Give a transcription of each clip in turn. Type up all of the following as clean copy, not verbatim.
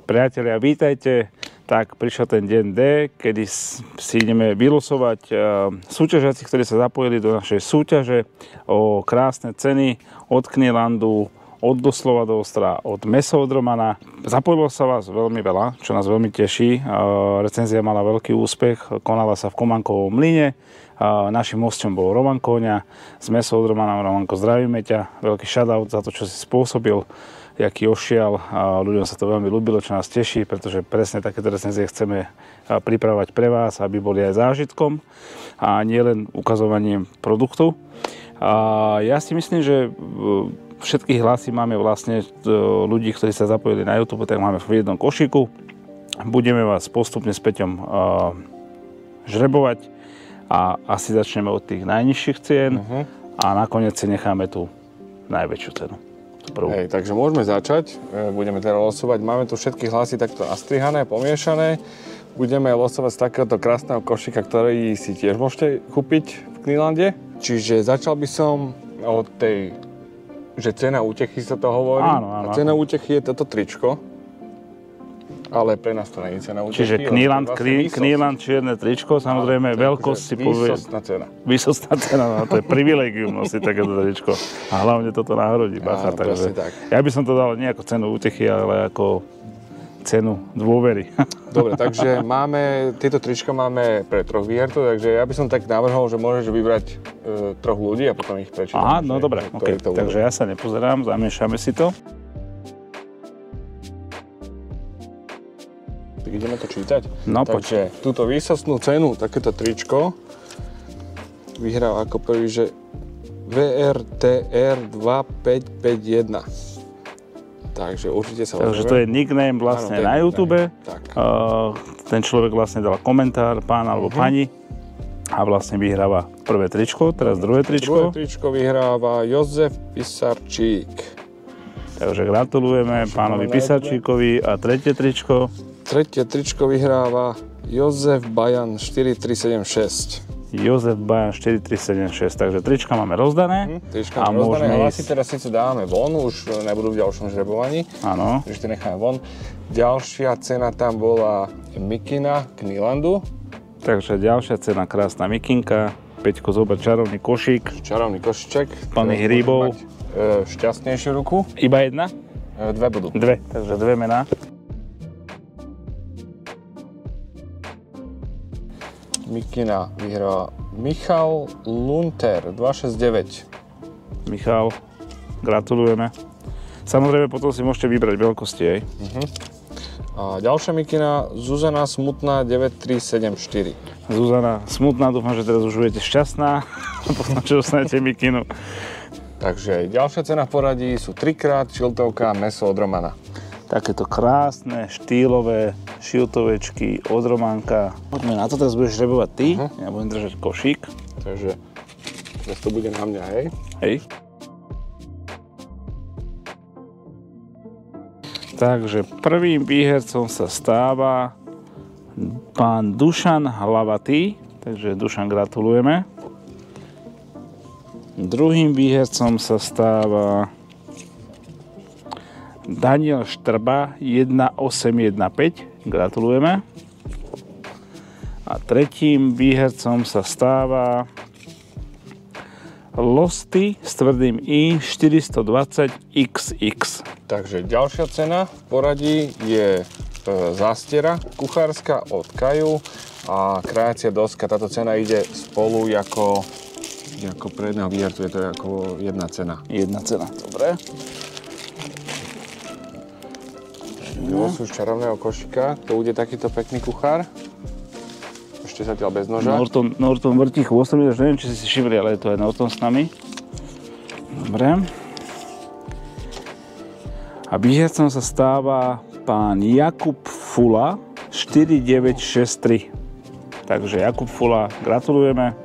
Priatelia, vítajte. Tak prišiel ten deň D, kedy si ideme vylosovať súťažiaci, ktorí sa zapojili do našej súťaže o krásne ceny od Knielandu, od Doslova do Ostra, od Mesoodromana. Zapojilo sa vás veľmi veľa, čo nás veľmi teší. Recenzia mala veľký úspech, konala sa v Komankovom mlyne. Naším hosťom bol Roman Kóňa z Mesoodromana. Romanko, zdravíme ťa. Veľký shoutout za to, čo si spôsobil, jaký ošial. Ľuďom sa to veľmi ľúbilo, čo nás teší, pretože presne takéto recenzie chceme pripravovať pre vás, aby boli aj zážitkom a nielen ukazovaním produktu. Ja si myslím, že všetky hlasy máme vlastne ľudí, ktorí sa zapojili na YouTube, tak máme v jednom košíku. Budeme vás postupne s Peťom žrebovať a asi začneme od tých najnižších cien a nakoniec si necháme tú najväčšiu cenu. Hej, takže môžeme začať. Budeme teda losovať. Máme tu všetky hlasy takto nastrihané, pomiešané. Budeme losovať z takéhoto krásneho košíka, ktorý si tiež môžete kúpiť v Knielande. Čiže začal by som od tej, že cena útechy sa to hovorí. Áno. A cena útechy je toto tričko. Ale pre nás to nie je cena útechy. Čiže Knieland, čierne tričko, samozrejme, veľkosť si povie. Výsostná cena. Výsostná cena, no, to je privilegium nosiť takéto tričko. A hlavne toto náhodí, bacha. Takže tak. Ja by som to dal nie ako cenu útechy, ale ako cenu dôvery. Dobre, takže tieto trička máme pre 3 výhercov, takže ja by som tak navrhol, že môžeš vybrať 3 ľudí a potom ich prečítam. Aha, no dobre, okay. Takže ja sa nepozerám, zamiešame si to. Tak ideme to čítať? No, takže túto výsostnú cenu, takéto tričko, vyhral ako prvý, že VRTR 2551. Takže určite sa Takže to je nickname vlastne na YouTube. Ten človek vlastne dal komentár, pán alebo pani, a vlastne vyhráva prvé tričko, teraz druhé tričko. Druhé tričko vyhráva Jozef Pisarčík. Takže gratulujeme pánovi Pisarčíkovi. A tretie tričko? Tretie tričko vyhráva Jozef Bajan 4376. Jozef Bajan 4376, takže trička máme rozdané. Trička máme rozdané, hlasy teraz síce dávame von, už nebudú v ďalšom žrebovaní. Áno. Takže to necháme von. Ďalšia cena tam bola Mikina Knielandu. Takže ďalšia cena, krásna mikinka. Peťko, zober čarovný košík. Čarovný košiček. Plný hríbov. Šťastnejšiu ruku. Iba jedna? 2 budú. 2, takže 2 mená. Mikina vyhrala Michal Lunter 269. Michal, gratulujeme. Samozrejme, potom si môžete vybrať veľkosti, hej. A ďalšia Mikina, Zuzana Smutná 9374. Zuzana Smutná, dúfam, že teraz už budete šťastná, potom čo dostanete Mikinu. Takže ďalšia cena v poradí sú 3-krát šiltovka Mesoodromana. Takéto krásne, štýlové šiltovečky od Románka. Poďme na to, teraz budeš žrebovať ty, ja budem držať košík. Takže teraz to bude na mňa, hej? Hej. Takže prvým výhercom sa stáva pán Dušan Hlavatý, takže Dušan, gratulujeme. Druhým výhercom sa stáva Daniel Štrba 1815, gratulujeme. A tretím výhercom sa stáva Losty s tvrdým I 420XX. Takže ďalšia cena v poradí je zástiera kuchárska od Kaju a krajacia doska. Táto cena ide spolu ako pre jedného výhercu, je to ako jedna cena. Jedna cena, dobre. Sú z čarovného košíka, to bude takýto pekný kuchár. Ešte zatiaľ bez noža. Norton vrtí chvostom, neviem, či si všimli, ale je to aj Norton s nami. Dobre. A výhercom sa stáva pán Jakub Fula 4963. Takže Jakub Fula, gratulujeme.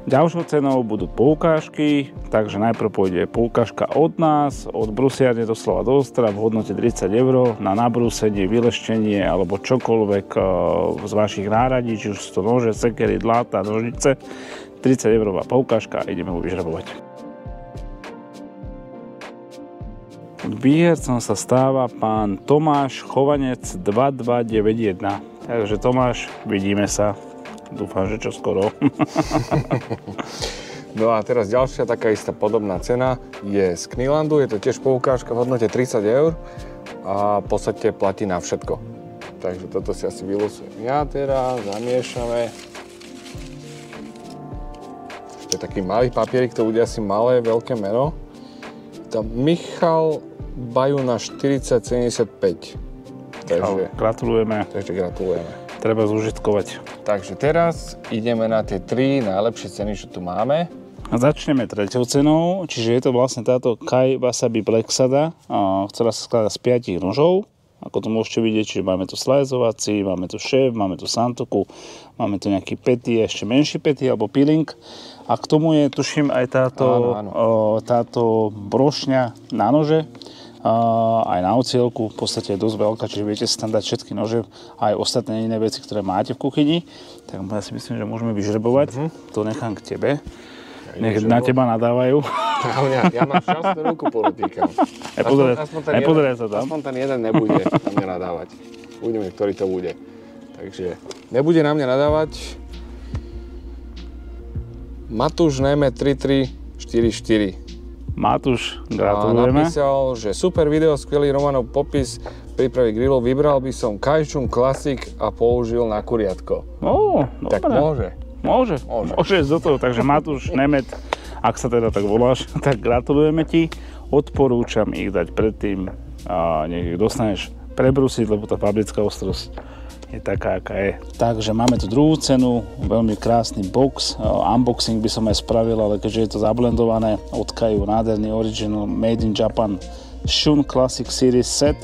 Ďalšou cenou budú poukážky, takže najprv pôjde poukážka od nás, od Brusiarne Doslova do Ostra v hodnote 30 € na nabrúsenie, vyleštenie alebo čokoľvek z vašich náradí, či už sú to nože, sekery, dláta, nožnice. 30 € poukážka a ideme ho vyžrebovať. Výhercom sa stáva pán Tomáš Chovanec 2291. Takže Tomáš, vidíme sa. Dúfam, že čoskoro. No a teraz ďalšia taká istá podobná cena je z Knilandu. Je to tiež poukážka v hodnote 30 € a v podstate platí na všetko. Takže toto si asi vylosujem ja teraz, zamiešame. Ešte taký malý papierik, to bude asi malé, veľké meno. Tam Michal Bajuna 4075. Takže Gratulujeme. gratulujeme. Treba zúžitkovať. Takže teraz ideme na tie 3 najlepšie ceny, čo tu máme. Začneme treťou cenou, čiže je to vlastne táto Kai Wasabi Black Sada, ktorá sa skladá z 5 nožov. Ako to môžete vidieť, čiže máme tu slizovací, máme tu šéf, máme tu santoku, máme tu nejaký petty, ešte menší petty alebo peeling. A k tomu je, tuším, aj táto brošňa na nože, aj na ocielku, v podstate je dosť veľká, čiže viete si tam dať všetky nože a aj ostatné iné veci, ktoré máte v kuchyni. Tak ja si myslím, že môžeme vyžrebovať. To nechám k tebe. Nech na teba nadávajú. Ja mám šťastnú ruku, podotýkam. Nepozeraj sa tam. Aspoň ten jeden nebude na mňa nadávať. Uvidíme, ktorý to bude. Takže nebude na mňa nadávať Matúš Neme 3344. Matúš, gratulujeme. Napísal, že super video, skvelý Romanov popis prípravy grillov. Vybral by som Kaichun Classic a použil na kuriatko. Tak môže. Môže do toho, takže Matúš Nemet, ak sa teda tak voláš, tak gratulujeme ti. Odporúčam ich dať predtým a nech ich dostaneš prebrusiť, lebo tá fablická ostrosť je taká, aká je. Takže máme tu druhú cenu, veľmi krásny box. Unboxing by som aj spravil, ale keďže je to zablendované, od Kaiu nádherný original Made in Japan Shun Classic Series set.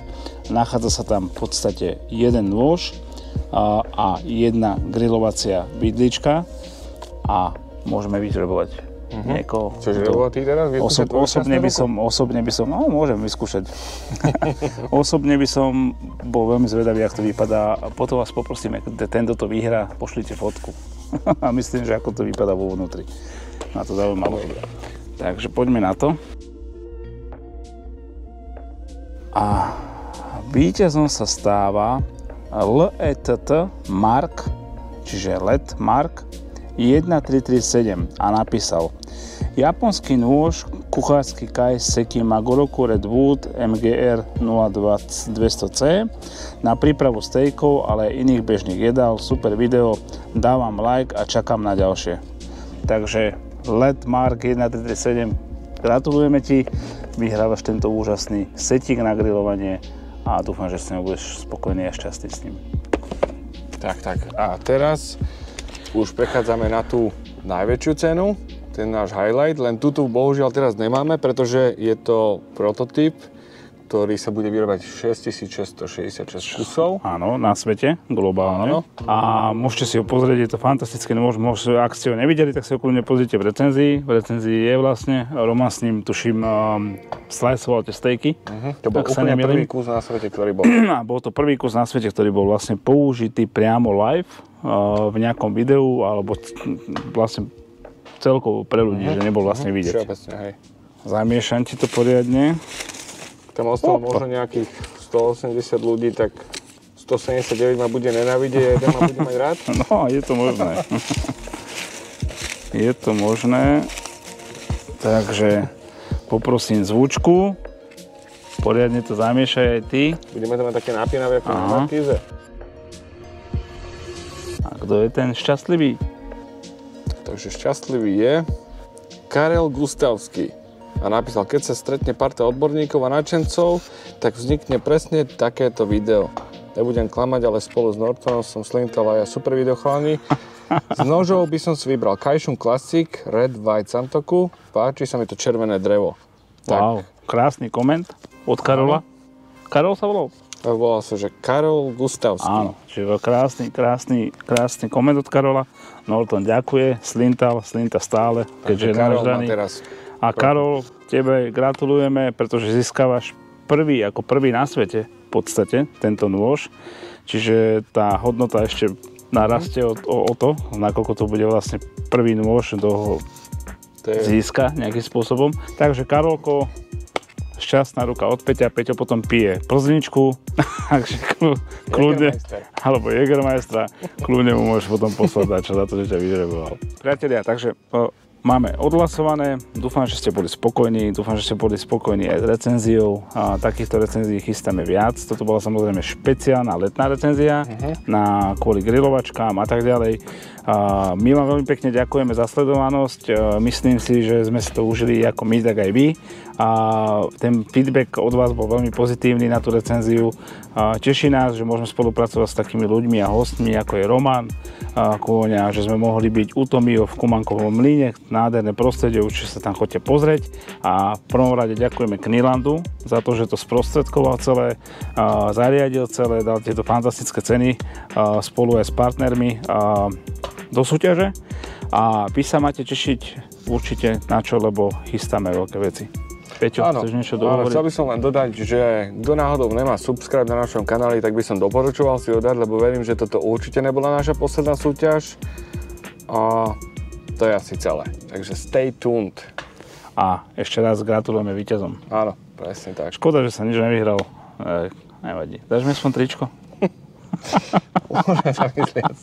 Nachádza sa tam v podstate jeden nôž a jedna grilovacia vidlička a môžeme vyžrebovať niekoho. Čože ty teraz? Osobne by som, no môžem vyskúšať. Osobne by som bol veľmi zvedavý, ako to vypadá. A potom vás poprosím, keď tento to vyhrá, pošlite fotku. A myslím, že ako to vypadá vo vnútri. Na to zaujímavé. Takže poďme na to. A víťazom sa stáva LETT Mark, čiže LED Mark 1337 a napísal: japonský nôž, kuchársky Kai Seki Magoroku Redwood MGR 0200C na prípravu stejkov, ale aj iných bežných jedál. Super video, dávam like a čakám na ďalšie. Takže LED Mark 1337, gratulujeme ti, vyhrávaš tento úžasný setík na grilovanie a dúfam, že s ním budeš spokojný a šťastný s ním. Tak. A teraz už prechádzame na tú najväčšiu cenu, ten náš highlight, len tuto bohužiaľ teraz nemáme, pretože je to prototyp, ktorý sa bude vyrábať 6666 kusov. Áno, na svete, globálne. Áno. A môžete si ho pozrieť, je to fantastické, ak ste ho nevideli, tak si ho kľudne pozrite v recenzii. V recenzii je vlastne, Roman s ním, tuším, sliceoval tie stejky. To bol úplne prvý kus na svete, ktorý bol. A bol to prvý kus na svete, ktorý bol vlastne použitý priamo live v nejakom videu, alebo vlastne celkovo pre ľudí, že nebol vlastne vidieť. Všeobecne, hej. Zamiešam ti to poriadne. Tam ostalo možno nejakých 180 ľudí, tak 179 ma bude nenávidieť a jeden ma bude mať rád. No, je to možné. Je to možné. Takže poprosím zvučku. Poriadne to zamiešaj aj ty. Budeme tam mať také napínavé ako na markíze. A kto je ten šťastlivý? Takže šťastlivý je Karel Gustavský. A napísal, keď sa stretne parta odborníkov a nadšencov, tak vznikne presne takéto video. Nebudem klamať, ale spolu s Nortonom som slintal a ja super video chalani. Z nožov by som si vybral Kaichun Classic Red White Santoku. Páči sa mi to červené drevo. Wow, krásny koment od Karola. Karol sa volal? Volal sa, že Karol Gustavský. Áno, čiže krásny koment od Karola. Norton ďakuje, slinta stále, keďže je navždaný. A Karol, tebe gratulujeme, pretože získavaš prvý na svete v podstate tento nôž. Čiže tá hodnota ešte narastie o to, nakoľko to bude vlastne prvý nôž do získa nejakým spôsobom. Takže Karolko, šťastná ruka od Peťa. Peťo potom pije plzničku, takže kľudne, alebo Jägermeistera, kľudne mu môžeš potom poslať dačo za to, že ťa vyžreboval. Priatelia, takže máme odhlasované, dúfam, že ste boli spokojní, dúfam, že ste boli spokojní aj s recenziou. Takýchto recenzií chystáme viac. Toto bola samozrejme špeciálna letná recenzia kvôli grilovačkám a tak ďalej. My vám veľmi pekne ďakujeme za sledovanosť. Myslím si, že sme si to užili ako my, tak aj vy. Ten feedback od vás bol veľmi pozitívny na tú recenziu. Teší nás, že môžeme spolupracovať s takými ľuďmi a hostmi, ako je Roman Kôňa, že sme mohli byť u Tomio v Kumankovom mlyne. Nádherné prostredie, určite sa tam choďte pozrieť. A v prvom rade ďakujeme Knilandu za to, že to sprostredkoval celé, zariadil celé, dal tieto fantastické ceny spolu aj s partnermi do súťaže. A vy sa máte tešiť určite na čo, lebo chystáme veľké veci. Peťo, chceš niečo dohovoriť? Chcel by som len dodať, že kto náhodou nemá subscribe na našom kanáli, tak by som doporučoval si ho dať, lebo verím, že toto určite nebola naša posledná súťaž. A to je asi celé. Takže stay tuned. A ešte raz gratulujeme víťazom. Áno, presne tak. Škoda, že sa nič nevyhral. Nevadí. Dáš mi aspoň tričko? Môžeme zamyslieť.